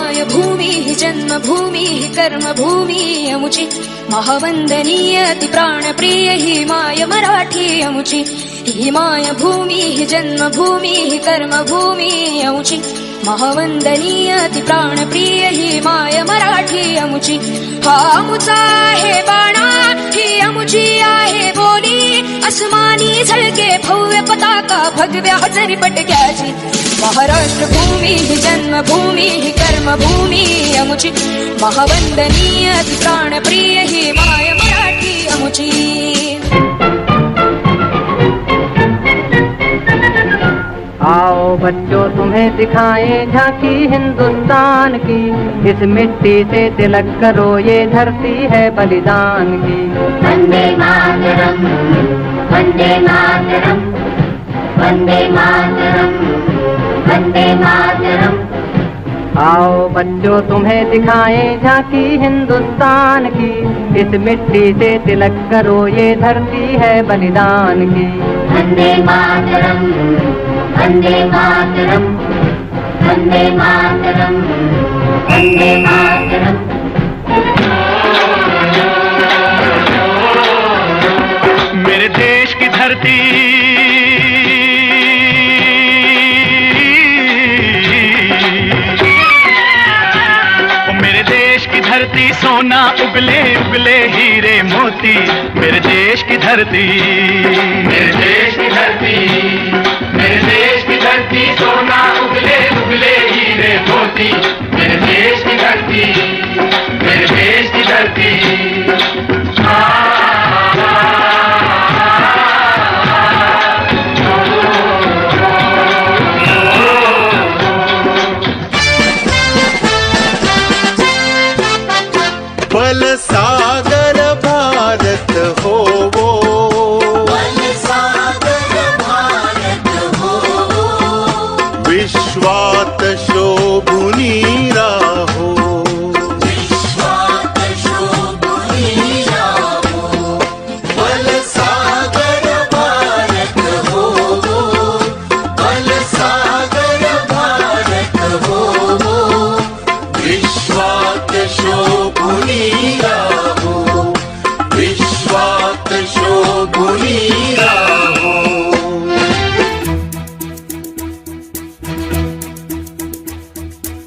My भूमिः जन्मभूमिः कर्मभूमिः अमुची महावंदनीय अति प्राणप्रिय ही my Marathi अमुची he my भूमिः जन्मभूमिः कर्मभूमिः अमुची महावंदनीय अति प्राणप्रिय ही माय मराठी अमुची हा अमुचा आहे बाणा ही अमुची आहे बोली अस्मानी झळके भव्य पताका भगव्या हजरी पटक्याची महाराष्ट्र भूमी जन्मभूमी कर्मभूमी अमुची महावंदनीय अति प्राणप्रिय ही माय मराठी अमुची। आओ बच्चों तुम्हें दिखाएं झांकी हिंदुस्तान की, इस मिट्टी से तिलक करो ये धरती है बलिदान की। वंदे मातरम वंदे मातरम वंदे मातरम वंदे मातरम। आओ बच्चों तुम्हें दिखाएं झांकी हिंदुस्तान की, इस मिट्टी से तिलक करो ये धरती है बलिदान की। वंदे मातरम वंदे मातरम वंदे मातरम वंदे मातरम। मेरे देश की धरती धरती सोना उगले उगले हीरे मोती। मेरे देश की धरती मेरे देश की धरती मेरे देश की धरती सोना उगले उगले हीरे मोती। मेरे देश की धरती मेरे देश की धरती। बल सागर भारत हो वो, बल सागर भारत हो वो, विश्वात शोभुनी राहो, विश्वात शोभुनी राहो। बल सागर भारत हो वो, बल सागर भारत हो वो, विश्वात शोभुनी राहो, विश्वात शोभुनी राहो।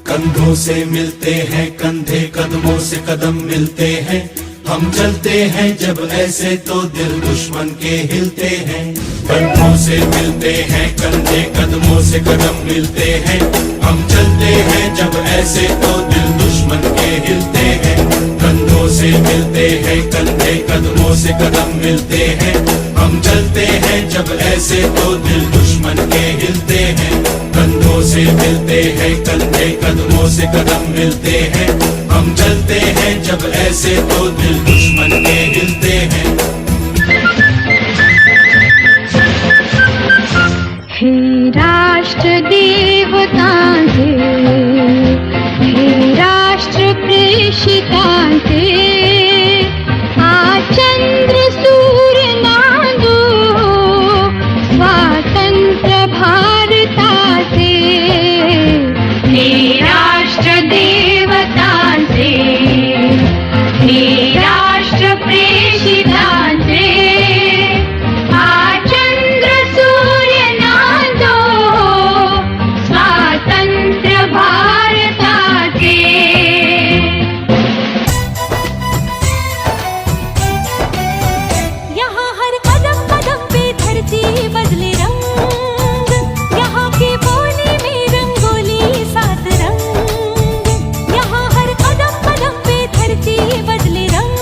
कंधों से मिलते हैं कंधे, कदमों से कदम मिलते हैं। हम चलते हैं जब ऐसे तो दिल दुश्मन के हिलते हैं। कंधों से मिलते हैं कंधे, कदमों से कदम मिलते हैं। हम चलते हैं जब ऐसे तो दिल दुश्मन के हिलते हैं। कंधों से मिलते हैं कंधे, कदमों से कदम मिलते हैं। हम चलते हैं जब ऐसे तो दिल दुश्मन के हिलते हैं। कंधों से मिलते हैं कंधे, कदमों से कदम मिलते हैं। हम चलते हैं जब ऐसे तो दिल दुश्मन के हिलते हैं। हे राष्ट्र देवतांचे, हे राष्ट्र प्रेषितांचे, आज चंद्र सूर्य नांदो स्वातंत्र्य भारताचे। हे राष्ट्र देवतांचे, हे राष्ट्र प्रेषितांचे, आज चंद्र सूर्य नांदो स्वातंत्र्य भारताचे। यहाँ हर कदम कदम पे धरती बदले रंग, यहाँ की बोली में रंगोली सात रंग। यहाँ हर कदम कदम पे धरती बदले रंग,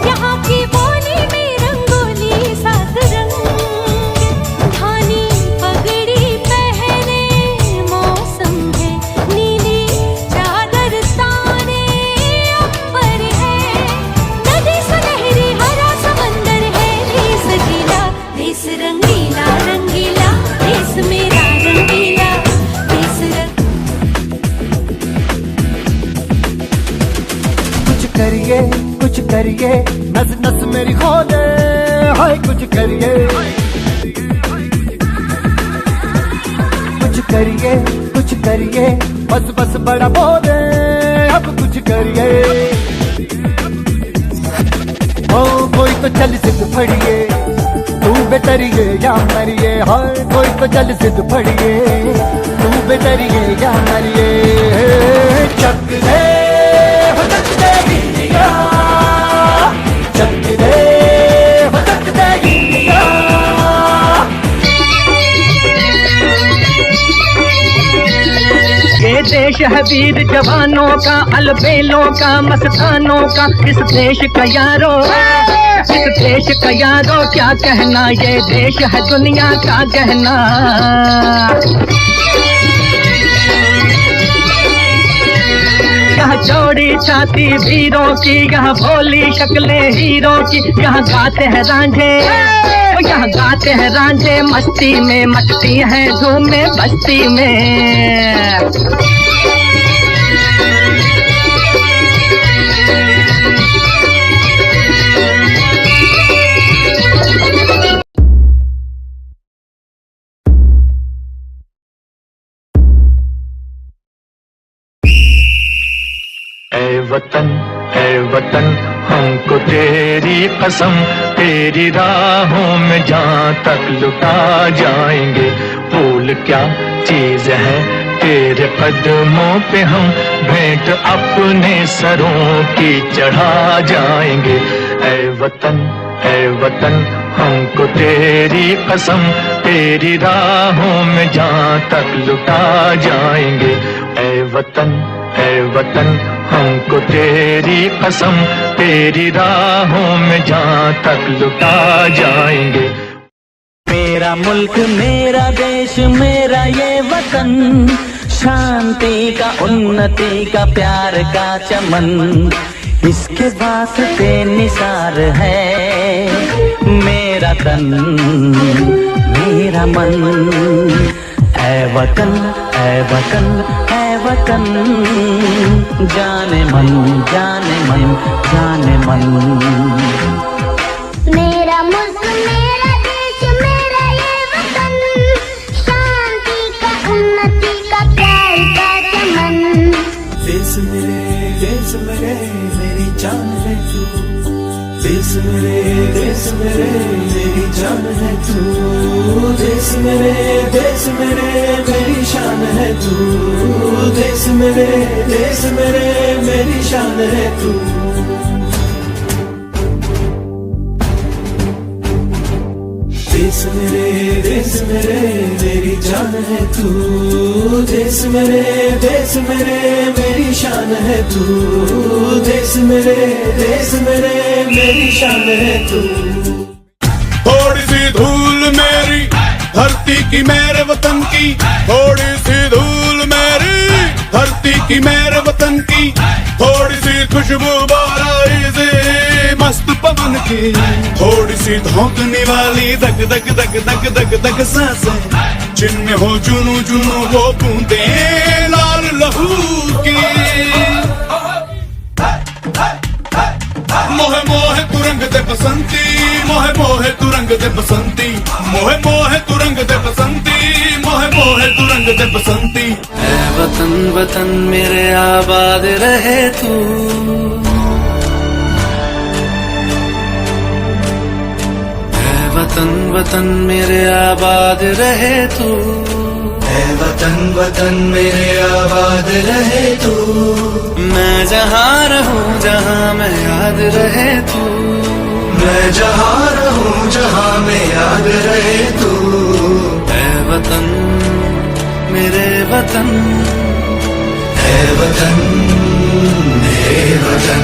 यहाँ की बोली में रंगोली सात रंग। धानी पगड़ी पहने मौसम है, नीली चादर ताने अंबर है। नदी सुनहरी हरा समंदर है, देश गीला देश रंगीला रंगीला, देश मेरा रंगीला देश कुछ करिए नस नस मेरी खोले, हाय कुछ करिए कुछ करिए बस बस बड़ा बोले अब कुछ करिए। ओ कोई तो चल जिद फड़िए, तू बेतरिए या मरिए। हाँ कोई तो चल जिद फड़िए, तू बेतरिए या मरिए। चक दे हो चक दे इंडिया, चक दे हो चक दे इंडिया। ये देश है वीर जवानों का, अलबेलों का, मस्तानों का। इस देश का यारो, इस देश का यारो क्या कहना, ये देश है दुनिया का गहना। यहाँ चौड़ी छाती वीरों की, यहाँ भोली शक्लें हीरों की। यहाँ गाते हैं रांझे, यहाँ गाते हैं रांझे मस्ती में, मचती हैं धूमें बस्ती में। ऐ वतन हमको तेरी कसम, तेरी राहों में जहाँ तक लुटा जाएंगे। भूल क्या चीज है तेरे कदमों पे, हम भेंट अपने सरों की चढ़ा जाएंगे। ऐ वतन हमको तेरी कसम, तेरी राहों में जहाँ तक लुटा जाएंगे। ऐ वतन हमको तेरी कसम, तेरी राहों में जहाँ तक लुटा जाएंगे। मेरा मुल्क मेरा देश मेरा ये वतन, शांति का उन्नति का प्यार का चमन, इसके वास्ते निसार है मेरा तन मेरा मन। ऐ वतन ऐ वतन ऐ वतन, जाने मन जाने मन जाने मन। मेरा मुल्क मेरा देश मेरा ये वतन, शांति का उन्नति का प्यार का चमन। देश मेरे मेरी जान है तू। देश मेरे मेरी जान है तू। देश मेरे मेरी शान है तू। देश मेरे मेरी शान है तू। देश मेरे मेरी जान है तू। देश मेरे मेरी शान है तू। देश मेरे मेरी शान है तू। थोड़ी सी धूल मेरी धरती की मेरे वतन की, थोड़ी सी धूल मेरी धरती की मेरे वतन की, थोड़ी सी खुशबू बाराई से मस्त पवन की, थोड़ी सी धौंकने वाली दग दग दग दग दग दग सांसें, जिनमें हो जुनू जुनू वो बूंदे लाल लहू की। मोहे मोहे तुरंग दे बसंती, मोहे मोहे तुरंग दे बसंती, मोहे मोहे तुरंग दे बसंती, मोहे मोहे तुरंग दे बसंती। ऐ वतन वतन मेरे आबाद रहे तू। ऐ वतन वतन मेरे आबाद रहे तू। ऐ वतन मेरे आबाद रहे तू। मैं जहाँ रहूँ जहाँ मैं याद रहे तू। मैं जहाँ रहूँ जहाँ मैं याद रहे तू। ऐ वतन मेरे वतन, ऐ वतन मेरे वतन।